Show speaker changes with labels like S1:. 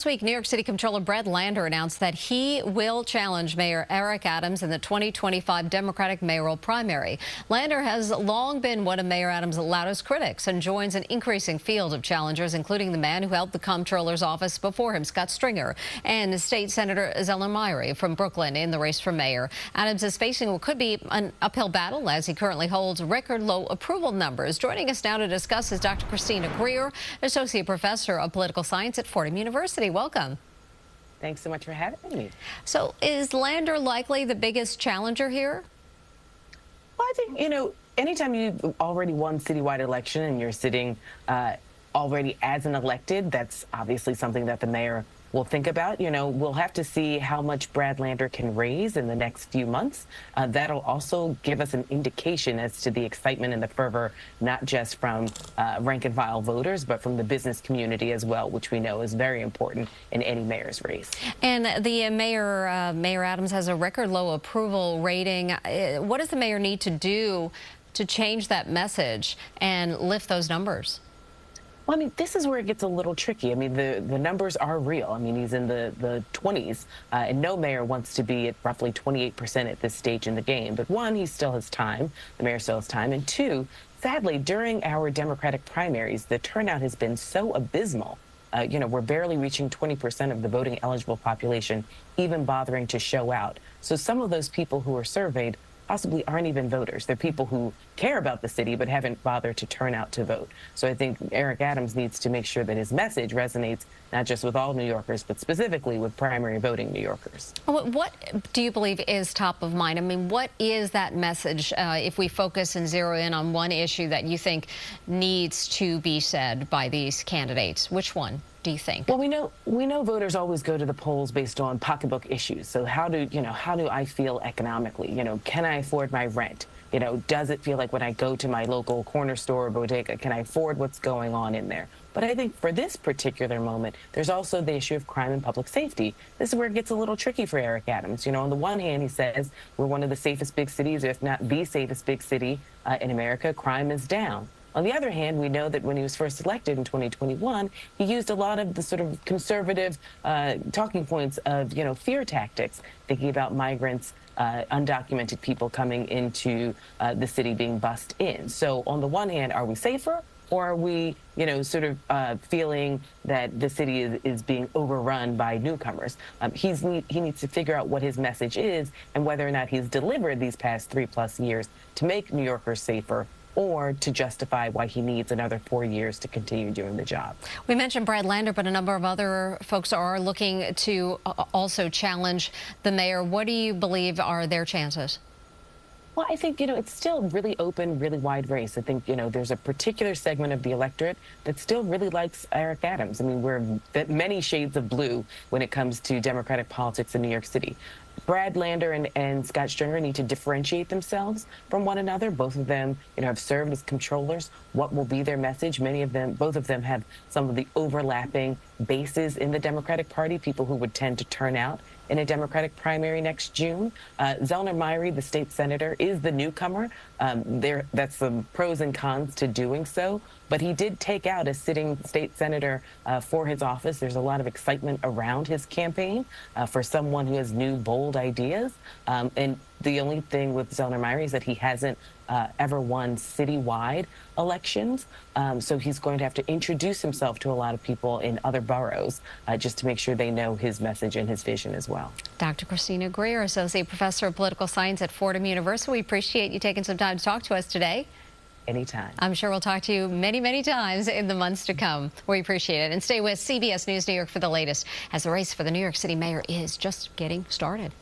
S1: This week, New York City Comptroller Brad Lander announced that he will challenge Mayor Eric Adams in the 2025 Democratic mayoral primary. Lander has long been one of Mayor Adams' loudest critics and joins an increasing field of challengers, including the man who held the Comptroller's office before him, Scott Stringer, and State Senator Zellner Myrie from Brooklyn in the race for mayor. Adams is facing what could be an uphill battle as he currently holds record low approval numbers. Joining us now to discuss is Dr. Christina Greer, Associate Professor of Political Science at Fordham University. Welcome.
S2: Thanks so much for having me.
S1: So is Lander likely the biggest challenger here?
S2: Well, I think, anytime you've already won citywide election and you're sitting already as an elected, that's obviously something that the mayor will think about. We'll have to see how much Brad Lander can raise in the next few months. That'll also give us an indication as to the excitement and the fervor, not just from rank and file voters, but from the business community as well, which we know is very important in any mayor's race.
S1: And the Mayor Adams has a record low approval rating. What does the mayor need to do to change that message and lift those numbers?
S2: Well, this is where it gets a little tricky. The numbers are real. He's in the 20s, and no mayor wants to be at roughly 28% at this stage in the game. But one, he still has time. The mayor still has time. And two, sadly, during our Democratic primaries, the turnout has been so abysmal. We're barely reaching 20% of the voting eligible population even bothering to show out. So some of those people who are surveyed possibly aren't even voters. They're people who care about the city but haven't bothered to turn out to vote. So I think Eric Adams needs to make sure that his message resonates not just with all New Yorkers, but specifically with primary voting New Yorkers.
S1: What do you believe is top of mind? What is that message, if we focus and zero in on one issue that you think needs to be said by these candidates? Which one do you think?
S2: Well, we know voters always go to the polls based on pocketbook issues. So how do I feel economically? Can I afford my rent? Does it feel like when I go to my local corner store or bodega, can I afford what's going on in there? But I think for this particular moment, there's also the issue of crime and public safety. This is where it gets a little tricky for Eric Adams. On the one hand, he says we're one of the safest big cities, if not the safest big city in America. Crime is down. On the other hand, we know that when he was first elected in 2021, he used a lot of the sort of conservative talking points of, fear tactics, thinking about migrants, undocumented people coming into the city being bussed in. So on the one hand, are we safer? Or are we, feeling that the city is being overrun by newcomers? He needs to figure out what his message is and whether or not he's delivered these past 3+ years to make New Yorkers safer, or to justify why he needs another 4 years to continue doing the job.
S1: We mentioned Brad Lander, but a number of other folks are looking to also challenge the mayor. What do you believe are their chances?
S2: Well, I think, it's still really open, really wide race. I think, there's a particular segment of the electorate that still really likes Eric Adams. We're many shades of blue when it comes to Democratic politics in New York City. Brad Lander and Scott Stringer need to differentiate themselves from one another. Both of them, have served as comptrollers. What will be their message? Both of them have some of the overlapping bases in the Democratic Party, people who would tend to turn out in a Democratic primary next June. Zellner Myrie, the state senator, is the newcomer. That's some pros and cons to doing so. But he did take out a sitting state senator for his office. There's a lot of excitement around his campaign for someone who has new, bold ideas. And the only thing with Zellner Myrie is that he hasn't ever won citywide elections. So he's going to have to introduce himself to a lot of people in other boroughs just to make sure they know his message and his vision as well.
S1: Dr. Christina Greer, Associate Professor of Political Science at Fordham University. We appreciate you taking some time to talk to us today.
S2: Anytime.
S1: I'm sure we'll talk to you many, many times in the months to come. We appreciate it. And stay with CBS News New York for the latest, as the race for the New York City mayor is just getting started.